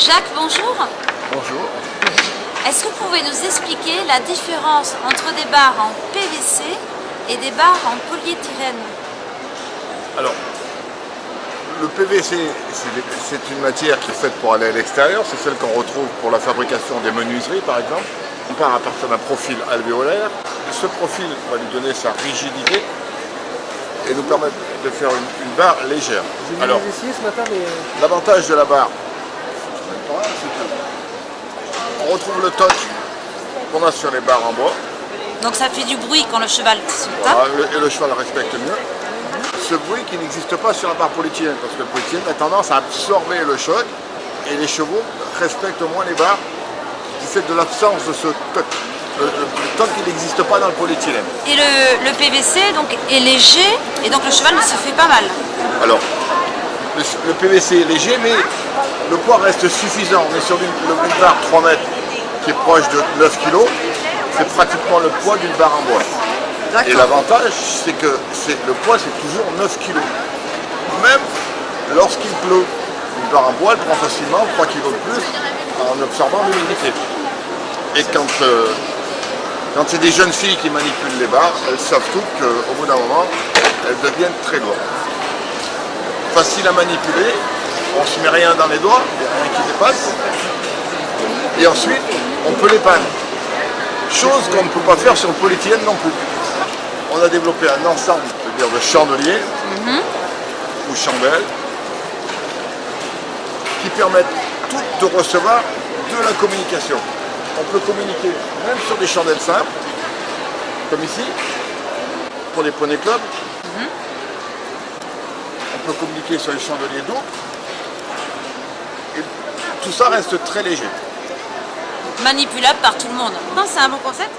Jacques, bonjour. Bonjour. Est-ce que vous pouvez nous expliquer la différence entre des barres en PVC et des barres en polyéthylène? Alors, le PVC, c'est une matière qui est faite pour aller à l'extérieur. C'est celle qu'on retrouve pour la fabrication des menuiseries, par exemple. On part à partir d'un profil alvéolaire. Ce profil va lui donner sa rigidité et nous permettre de faire une barre légère. Alors, l'avantage de la barre, on retrouve le toc qu'on a sur les barres en bois. Donc ça fait du bruit quand le cheval se tape. Voilà, et le cheval respecte mieux. Ce bruit qui n'existe pas sur la barre polyéthylène, parce que le polyéthylène a tendance à absorber le choc et les chevaux respectent moins les barres du fait de l'absence de ce toc. Le toc qui n'existe pas dans le polyéthylène. Et le PVC donc, est léger et donc le cheval ne se fait pas mal. Alors, le PVC est léger, mais le poids reste suffisant. On est sur une barre 3 mètres qui est proche de 9 kg. C'est pratiquement le poids d'une barre en bois. Et l'avantage, c'est que le poids, c'est toujours 9 kg. Même lorsqu'il pleut, une barre en bois, elle prend facilement 3 kg de plus en absorbant l'humidité. Et quand c'est des jeunes filles qui manipulent les barres, elles savent toutes qu'au bout d'un moment, elles deviennent très lourdes. Facile à manipuler, on ne se met rien dans les doigts, il n'y a rien qui dépasse. Et ensuite, on peut les peindre. Chose qu'on ne peut pas faire sur le polyéthylène non plus. On a développé un ensemble de chandeliers ou chandelles qui permettent toutes de recevoir de la communication. On peut communiquer même sur des chandelles simples, comme ici, pour les poneys clubs. On peut communiquer sur les chandeliers d'eau. Et tout ça reste très léger. Manipulable par tout le monde. C'est un bon concept.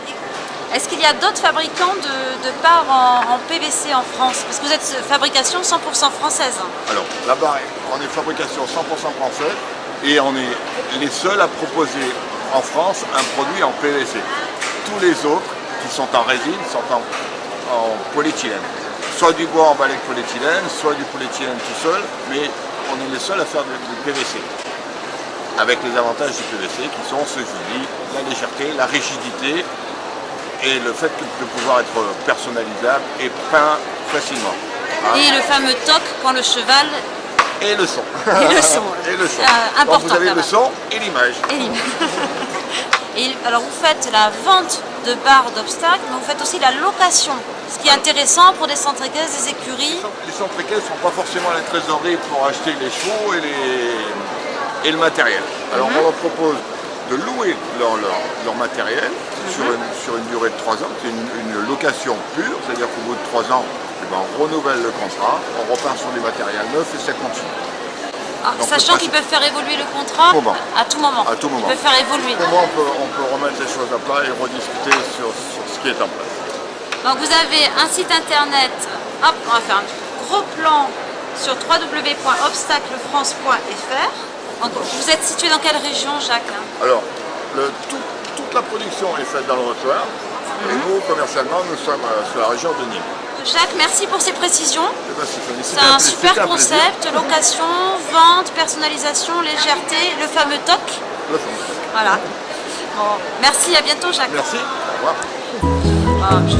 Est-ce qu'il y a d'autres fabricants de barres en PVC en France? Parce que vous êtes fabrication 100% française. Alors, la barre, on est fabrication 100% française et on est les seuls à proposer en France un produit en PVC. Tous les autres qui sont en résine sont en polyéthylène. Soit du bois emballé de polyéthylène, soit du polyéthylène tout seul, mais on est les seuls à faire du PVC. Avec les avantages du PVC qui sont, ce que je dis, la légèreté, la rigidité et le fait de pouvoir être personnalisable et peint facilement. Et le fameux toc quand le cheval... Et le son. Et le son. Et le son. Important. Donc vous avez le son et l'image. Et alors vous faites la vente de barres d'obstacles, mais vous faites aussi la location. Ce qui est intéressant pour des centres équestres, des écuries. Les centres équestres ne sont pas forcément la trésorerie pour acheter les chevaux et le matériel. Alors on leur propose de louer leur matériel sur une durée de 3 ans. C'est une location pure, c'est-à-dire qu'au bout de 3 ans, on renouvelle le contrat, on repart sur des matériels neufs et ça continue. Donc, sachant qu'ils peuvent faire évoluer le contrat à tout moment. À tout moment. Ils peuvent faire évoluer. Au moment, on peut remettre les choses à plat et rediscuter sur ce qui est en place. Donc vous avez un site internet, hop, on va faire un gros plan sur www.obstaclefrance.fr. Vous êtes situé dans quelle région, Jacques? Alors, toute la production est faite dans le Haut-Loire et nous, commercialement, nous sommes sur la région de Nîmes. Jacques, merci pour ces précisions. C'est un super concept, location, vente, personnalisation, légèreté, le fameux toc. Le fameux toc. Voilà. Bon, merci, à bientôt Jacques. Merci, au revoir. Je